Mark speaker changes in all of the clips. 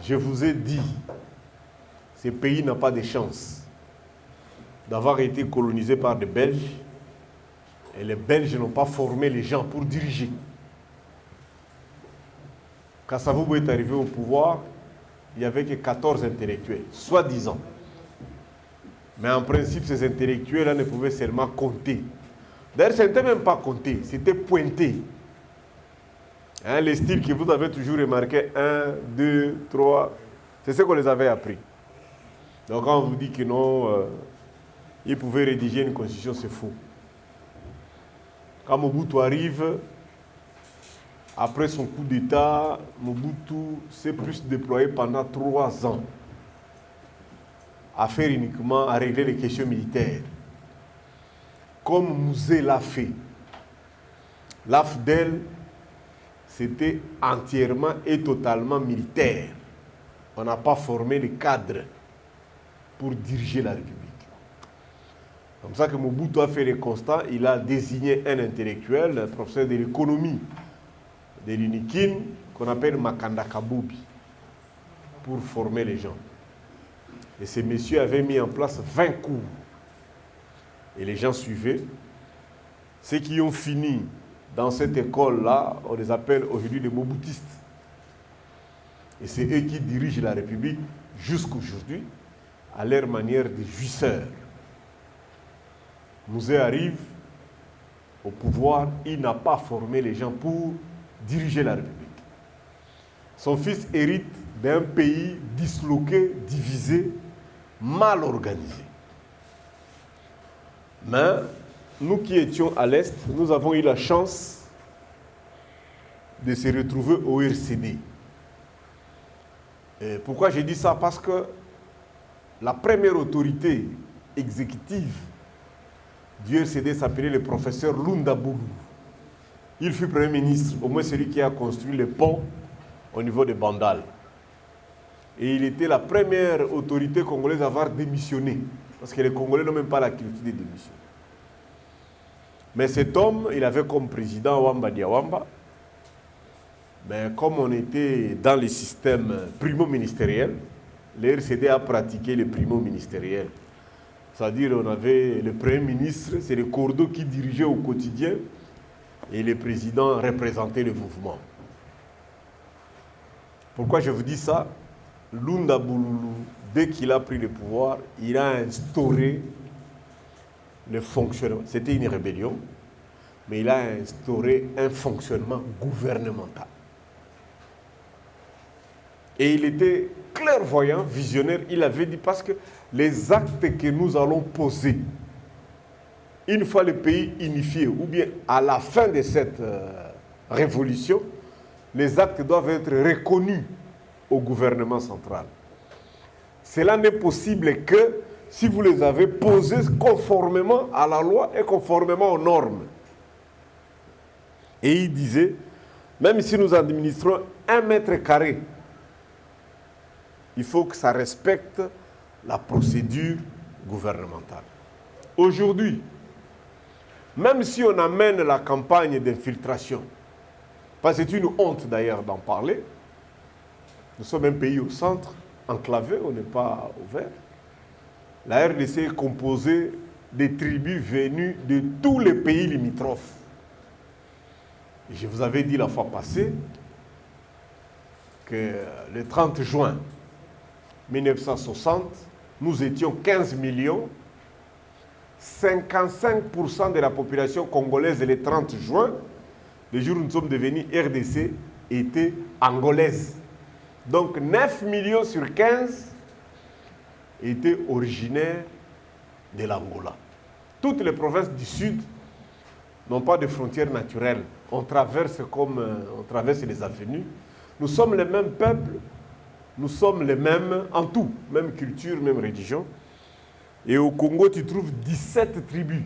Speaker 1: Je vous ai dit, ce pays n'a pas de chance d'avoir été colonisé par des Belges et les Belges n'ont pas formé les gens pour diriger. Quand Savubu est arrivé au pouvoir, il n'y avait que 14 intellectuels, soi-disant. Mais en principe, ces intellectuels-là ne pouvaient seulement compter. D'ailleurs, ce n'était même pas compter, c'était pointer. Hein, les styles que vous avez toujours remarqué, 1, 2, 3, c'est ce qu'on les avait appris. Donc quand on vous dit que non, ils pouvaient rédiger une constitution, c'est faux. Quand Mobutu arrive, après son coup d'État, Mobutu s'est plus déployé pendant 3 ans à faire uniquement, à régler les questions militaires. Comme Mouzé l'a fait. L'AFDEL, c'était entièrement et totalement militaire. On n'a pas formé les cadres pour diriger la République. Comme ça que Mobutu a fait les constats, il a désigné un intellectuel, un professeur de l'économie de l'UNIKIN, qu'on appelle Makanda Kabubi, pour former les gens. Et ces messieurs avaient mis en place 20 cours. Et les gens suivaient. Ceux qui ont fini dans cette école-là, on les appelle aujourd'hui les Mobutistes. Et c'est eux qui dirigent la République jusqu'aujourd'hui, à leur manière de jouisseurs. Mouzé arrive au pouvoir, il n'a pas formé les gens pour diriger la République. Son fils hérite d'un pays disloqué, divisé, mal organisé. Mais nous qui étions à l'Est, nous avons eu la chance de se retrouver au RCD. Et pourquoi j'ai dit ça? Parce que la première autorité exécutive du RCD s'appelait le professeur Lunda Boulou. Il fut Premier ministre, au moins celui qui a construit le pont au niveau de Bandal. Et il était la première autorité congolaise à avoir démissionné. Parce que les Congolais n'ont même pas la culture de démission. Mais cet homme, il avait comme président Wamba Diawamba. Mais comme on était dans le système primo-ministériel, le RCD a pratiqué le primo-ministériel. C'est-à-dire on avait le Premier ministre, c'est le cordeau qui dirigeait au quotidien, et le président représentait le mouvement. Pourquoi je vous dis ça? Lunda Boulou, dès qu'il a pris le pouvoir, il a instauré le fonctionnement. C'était une rébellion, mais il a instauré un fonctionnement gouvernemental. Et il était clairvoyant, visionnaire. Il avait dit, parce que les actes que nous allons poser, une fois le pays unifié, ou bien à la fin de cette révolution, les actes doivent être reconnus au gouvernement central. Cela n'est possible que si vous les avez posés conformément à la loi et conformément aux normes. Et il disait, même si nous administrons 1 mètre carré, il faut que ça respecte la procédure gouvernementale. Aujourd'hui, même si on amène la campagne d'infiltration, parce que c'est une honte d'ailleurs d'en parler, nous sommes un pays au centre, enclavé, on n'est pas ouvert. La RDC est composée des tribus venues de tous les pays limitrophes. Et je vous avais dit la fois passée que le 30 juin 1960, nous étions 15 millions. 55% de la population congolaise le 30 juin, le jour où nous sommes devenus RDC, était angolaise. Donc 9 millions sur 15 étaient originaires de l'Angola. Toutes les provinces du Sud n'ont pas de frontières naturelles. On traverse comme on traverse les avenues. Nous sommes les mêmes peuples, nous sommes les mêmes en tout, même culture, même religion. Et au Congo, tu trouves 17 tribus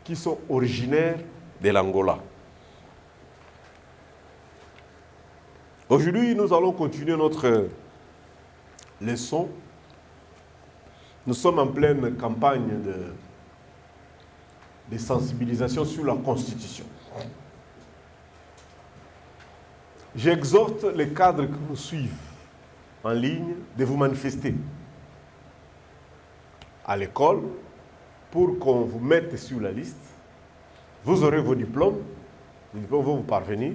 Speaker 1: qui sont originaires de l'Angola. Aujourd'hui, nous allons continuer notre leçon. Nous sommes en pleine campagne de sensibilisation sur la Constitution. J'exhorte les cadres qui nous suivent en ligne de vous manifester à l'école pour qu'on vous mette sur la liste. Vous aurez vos diplômes, les diplômes vont vous parvenir.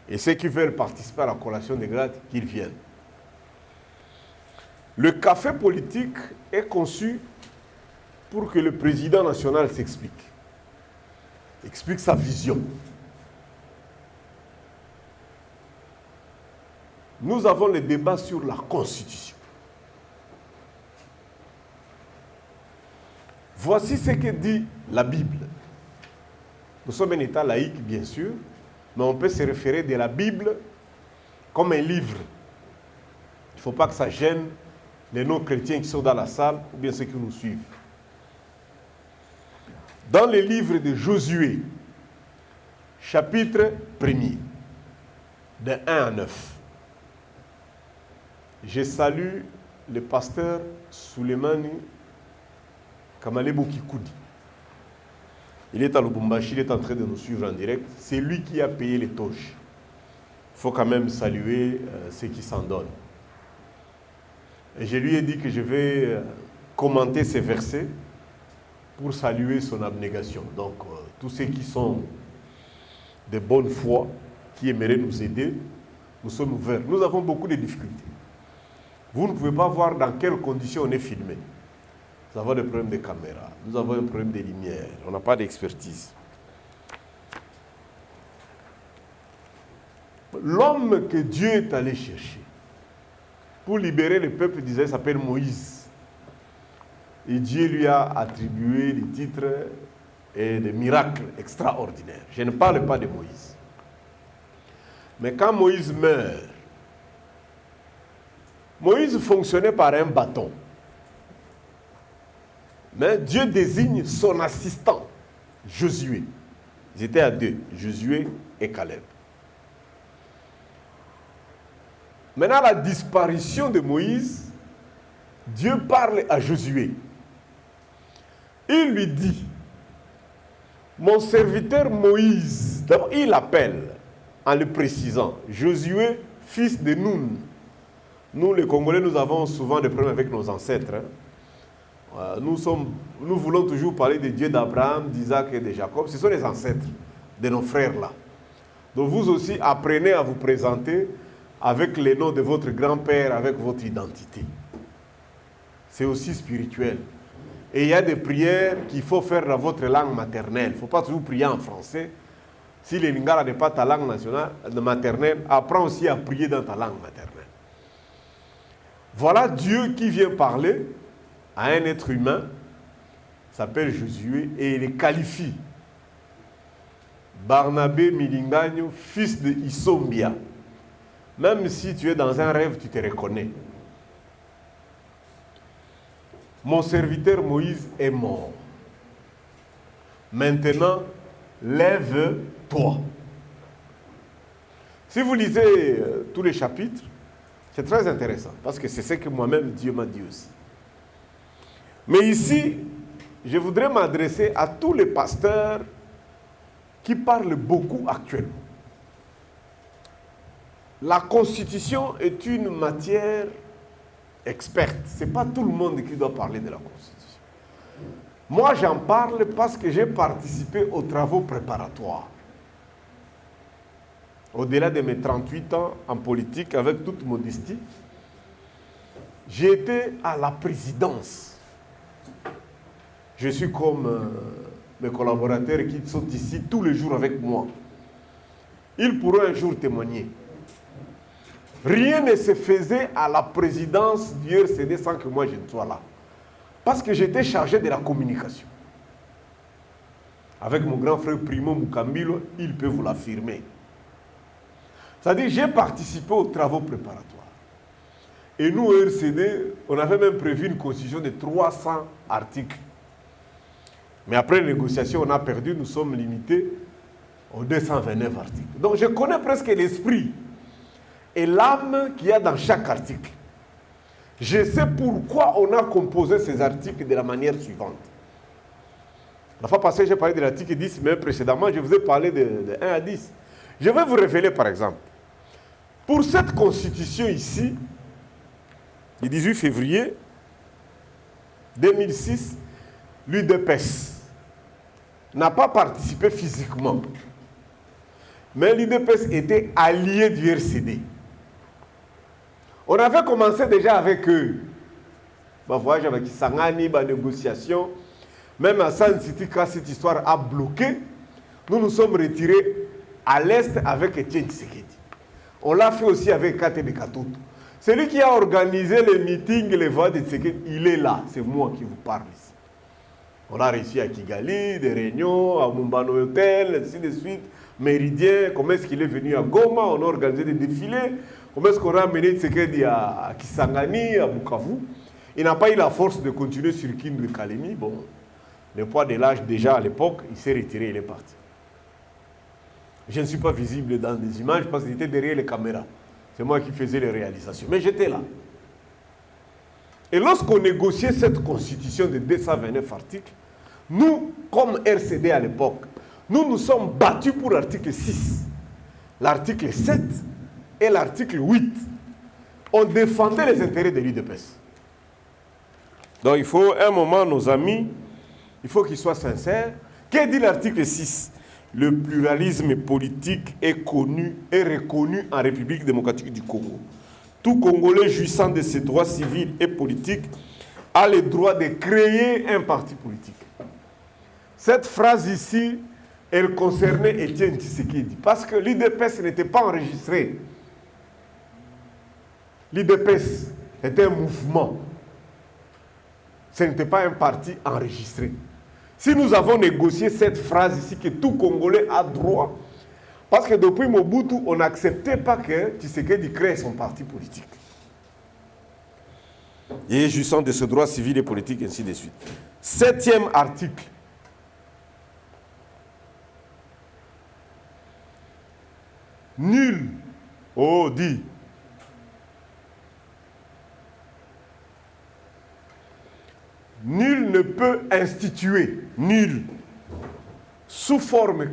Speaker 1: Et ceux qui veulent participer à la collation des grades, qu'ils viennent. Le café politique est conçu pour que le président national s'explique. Explique sa vision. Nous avons le débat sur la Constitution. Voici ce que dit la Bible. Nous sommes un État laïque, bien sûr, mais on peut se référer de la Bible comme un livre. Il ne faut pas que ça gêne les non-chrétiens qui sont dans la salle ou bien ceux qui nous suivent. Dans le livre de Josué, chapitre 1er, de 1 à 9, je salue le pasteur Souleymani Kamalebo Kikoudi. Il est à Lubumbashi, il est en train de nous suivre en direct. C'est lui qui a payé les toches. Il faut quand même saluer ceux qui s'en donnent. Et je lui ai dit que je vais commenter ces versets pour saluer son abnégation. Donc, tous ceux qui sont de bonne foi, qui aimeraient nous aider, nous sommes ouverts. Nous avons beaucoup de difficultés. Vous ne pouvez pas voir dans quelles conditions on est filmé. Nous avons des problèmes de caméra, nous avons un problème de lumière, on n'a pas d'expertise. L'homme que Dieu est allé chercher pour libérer le peuple d'Israël s'appelle Moïse. Et Dieu lui a attribué des titres et des miracles extraordinaires. Je ne parle pas de Moïse. Mais quand Moïse meurt, Moïse fonctionnait par un bâton. Mais Dieu désigne son assistant, Josué. Ils étaient à deux, Josué et Caleb. Maintenant, la disparition de Moïse, Dieu parle à Josué. Il lui dit, mon serviteur Moïse, d'abord il l'appelle en le précisant, Josué, fils de Nun. Nous, les Congolais, nous avons souvent des problèmes avec nos ancêtres. Nous voulons toujours parler des dieux d'Abraham, d'Isaac et de Jacob. Ce sont les ancêtres de nos frères-là. Donc vous aussi, apprenez à vous présenter avec les noms de votre grand-père, avec votre identité. C'est aussi spirituel. Et il y a des prières qu'il faut faire dans votre langue maternelle. Il ne faut pas toujours prier en français. Si le lingala n'est pas ta langue nationale, maternelle, apprends aussi à prier dans ta langue maternelle. Voilà Dieu qui vient parler à un être humain, s'appelle Josué, et il le qualifie. Barnabé Milingagno, fils de Isombia. Même si tu es dans un rêve, tu te reconnais. Mon serviteur Moïse est mort. Maintenant, lève-toi. Si vous lisez tous les chapitres, c'est très intéressant, parce que c'est ce que moi-même Dieu m'a dit aussi. Mais ici, je voudrais m'adresser à tous les pasteurs qui parlent beaucoup actuellement. La Constitution est une matière experte. Ce n'est pas tout le monde qui doit parler de la Constitution. Moi, j'en parle parce que j'ai participé aux travaux préparatoires. Au-delà de mes 38 ans en politique, avec toute modestie, j'ai été à la présidence. Je suis comme mes collaborateurs qui sont ici tous les jours avec moi. Ils pourront un jour témoigner. Rien ne se faisait à la présidence du RCD sans que moi je ne sois là. Parce que j'étais chargé de la communication. Avec mon grand frère Primo Mukambilo, il peut vous l'affirmer. C'est-à-dire, j'ai participé aux travaux préparatoires. Et nous, au RCD, on avait même prévu une constitution de 300 articles. Mais après les négociations, on a perdu, nous sommes limités aux 229 articles. Donc je connais presque l'esprit et l'âme qu'il y a dans chaque article. Je sais pourquoi on a composé ces articles de la manière suivante. La fois passée, j'ai parlé de l'article 10, mais précédemment, je vous ai parlé de 1 à 10. Je vais vous révéler, par exemple, pour cette constitution ici, le 18 février 2006, l'UDPS n'a pas participé physiquement. Mais l'UDPS était allié du RCD. On avait commencé déjà avec eux. Voyage avec Sangani, négociation. Même à San City, quand cette histoire a bloqué, nous nous sommes retirés à l'Est avec Etienne Tshisekedi. On l'a fait aussi avec Kate Katutu. Celui qui a organisé les meetings, les voix de Tshisekedi, il est là. C'est moi qui vous parle ici. On a réussi à Kigali, des réunions, à Mumbano Hotel, ainsi de suite. Méridien, comment est-ce qu'il est venu à Goma, on a organisé des défilés. Comment est-ce qu'on a amené Tshisekedi à Kisangani, à Bukavu. Il n'a pas eu la force de continuer sur Kindu de Kalemi. Bon, le poids de l'âge déjà à l'époque, il s'est retiré, il est parti. Je ne suis pas visible dans des images parce qu'il était derrière les caméras. C'est moi qui faisais les réalisations. Mais j'étais là. Et lorsqu'on négociait cette constitution de 229 articles, nous, comme RCD à l'époque, nous nous sommes battus pour l'article 6, l'article 7 et l'article 8. On défendait les intérêts de l'UDPS. Donc il faut, un moment, nos amis, il faut qu'ils soient sincères. Qu'est dit l'article 6? Le pluralisme politique est connu et reconnu en République démocratique du Congo. Tout Congolais jouissant de ses droits civils et politiques a le droit de créer un parti politique. Cette phrase ici, elle concernait Etienne Tshisekedi, parce que l'UDPS n'était pas enregistré. L'UDPS était un mouvement. Ce n'était pas un parti enregistré. Si nous avons négocié cette phrase ici, que tout Congolais a droit, parce que depuis Mobutu, on n'acceptait pas que Tshisekedi crée son parti politique. Et jouissant de ce droit civil et politique, ainsi de suite. 7e article. Nul, oh dit, nul ne peut instituer, nul, sous forme